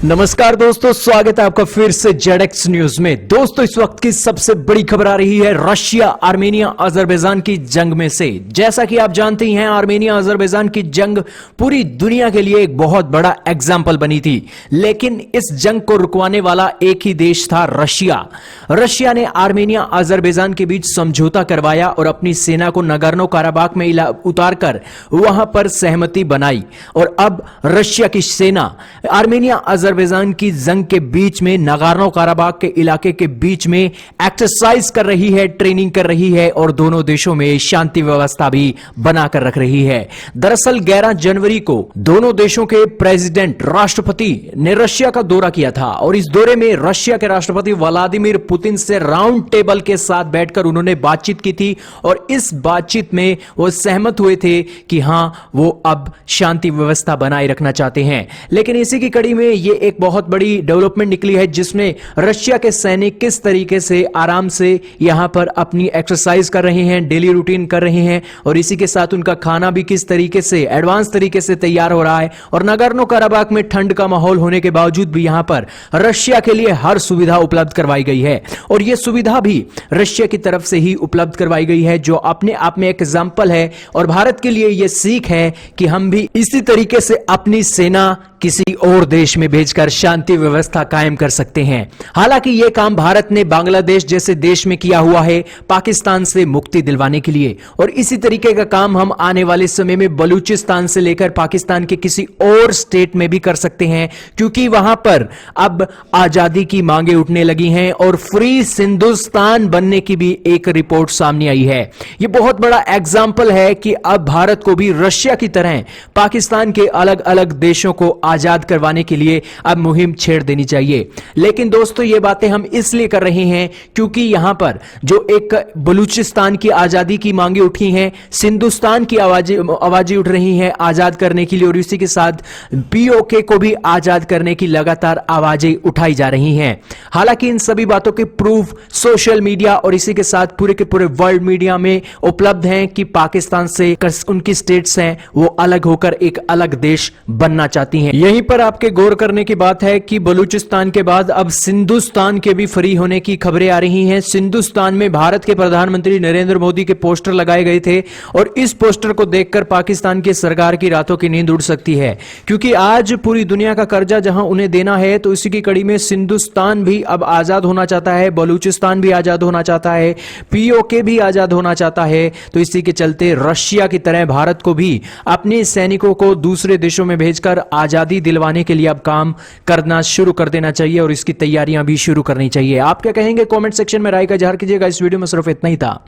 नमस्कार दोस्तों, स्वागत है आपका फिर से जेडएक्स न्यूज में। दोस्तों, इस वक्त की सबसे बड़ी खबर आ रही है रशिया आर्मेनिया अजरबैजान की जंग में से। जैसा कि आप जानते ही हैं, आर्मेनिया अजरबैजान की जंग पूरी दुनिया के लिए एक बहुत बड़ा एग्जाम्पल बनी थी, लेकिन इस जंग को रुकवाने वाला एक ही देश था, रशिया। रशिया ने आर्मेनिया अजरबैजान के बीच समझौता करवाया और अपनी सेना को नगोर्नो काराबाख में उतारकर वहां पर सहमति बनाई। और अब रशिया की सेना आर्मेनिया अजरबैजान की जंग के बीच में नगोर्नो काराबाख के इलाके के बीच में एक्सरसाइज कर रही है, ट्रेनिंग कर रही है और दोनों देशों में शांति व्यवस्था भी बनाकर रख रही है। दरअसल 11 जनवरी को दोनों देशों के प्रेसिडेंट, राष्ट्रपति ने रशिया का दौरा किया था और इस दौरे में रशिया के राष्ट्रपति व्लादिमीर पुतिन से राउंड टेबल के साथ बैठकर उन्होंने बातचीत की थी और इस बातचीत में वो सहमत हुए थे कि हां, वो अब शांति व्यवस्था बनाए रखना चाहते हैं। लेकिन इसी की कड़ी में ये एक बहुत बड़ी डेवलपमेंट निकली है, जिसमें रशिया के सैनिक किस तरीके से आराम से यहां पर अपनी एक्सरसाइज कर रहे हैं, डेली रूटीन कर रहे हैं और इसी के साथ उनका खाना भी किस तरीके से एडवांस तरीके से तैयार हो रहा है। और नगोर्नो काराबाख में ठंड का माहौल होने के बावजूद भी यहां पर रशिया के लिए हर सुविधा उपलब्ध करवाई गई है और यह सुविधा भी रशिया की तरफ से ही उपलब्ध करवाई गई है, जो अपने आप में एक एग्जाम्पल है और भारत के लिए यह सीख है कि हम भी इसी तरीके से अपनी सेना किसी और देश में भेजकर शांति व्यवस्था कायम कर सकते हैं। हालांकि यह काम भारत ने बांग्लादेश जैसे देश में किया हुआ है, पाकिस्तान से मुक्ति दिलवाने के लिए, और इसी तरीके का काम हम आने वाले समय में बलूचिस्तान से लेकर पाकिस्तान के किसी और स्टेट में भी कर सकते हैं, क्योंकि वहां पर अब आजादी की मांगे उठने लगी हैं और फ्री हिंदुस्तान बनने की भी एक रिपोर्ट सामने आई है। यह बहुत बड़ा एग्जाम्पल है कि अब भारत को भी रशिया की तरह पाकिस्तान के अलग अलग देशों को आजाद करवाने के लिए अब मुहिम छेड़ देनी चाहिए। लेकिन दोस्तों, ये बातें हम इसलिए कर रहे हैं क्योंकि यहां पर जो एक बलूचिस्तान की आजादी की मांगे उठी हैं, हिंदुस्तान की आवाजें उठ रही हैं आजाद करने के लिए, और इसी के साथ पीओके को भी आजाद करने की लगातार आवाजें उठाई जा रही हैं। हालांकि इन सभी बातों के प्रूफ सोशल मीडिया और इसी के साथ पूरे के पूरे वर्ल्ड मीडिया में उपलब्ध हैं कि पाकिस्तान से उनकी स्टेट्स हैं वो अलग होकर एक अलग देश बनना चाहती हैं। यहीं पर आपके गौर करने की बात है कि बलूचिस्तान के बाद अब हिंदुस्तान के भी फ्री होने की खबरें आ रही हैं। हिंदुस्तान में भारत के प्रधानमंत्री नरेंद्र मोदी के पोस्टर लगाए गए थे और इस पोस्टर को देखकर पाकिस्तान की सरकार की रातों की नींद उड़ सकती है, क्योंकि आज पूरी दुनिया का कर्जा जहां उन्हें देना है, तो इसी की कड़ी में हिंदुस्तान भी अब आजाद होना चाहता है, बलूचिस्तान भी आजाद होना चाहता है, पीओके भी आजाद होना चाहता है। तो इसी के चलते रशिया की तरह भारत को भी अपने सैनिकों को दूसरे देशों में भेजकर आजादी दिलवाने के लिए अब काम करना शुरू कर देना चाहिए और इसकी तैयारियां भी शुरू करनी चाहिए। आप क्या कहेंगे? कमेंट सेक्शन में राय का इजहार कीजिएगा। इस वीडियो में सिर्फ इतना ही था।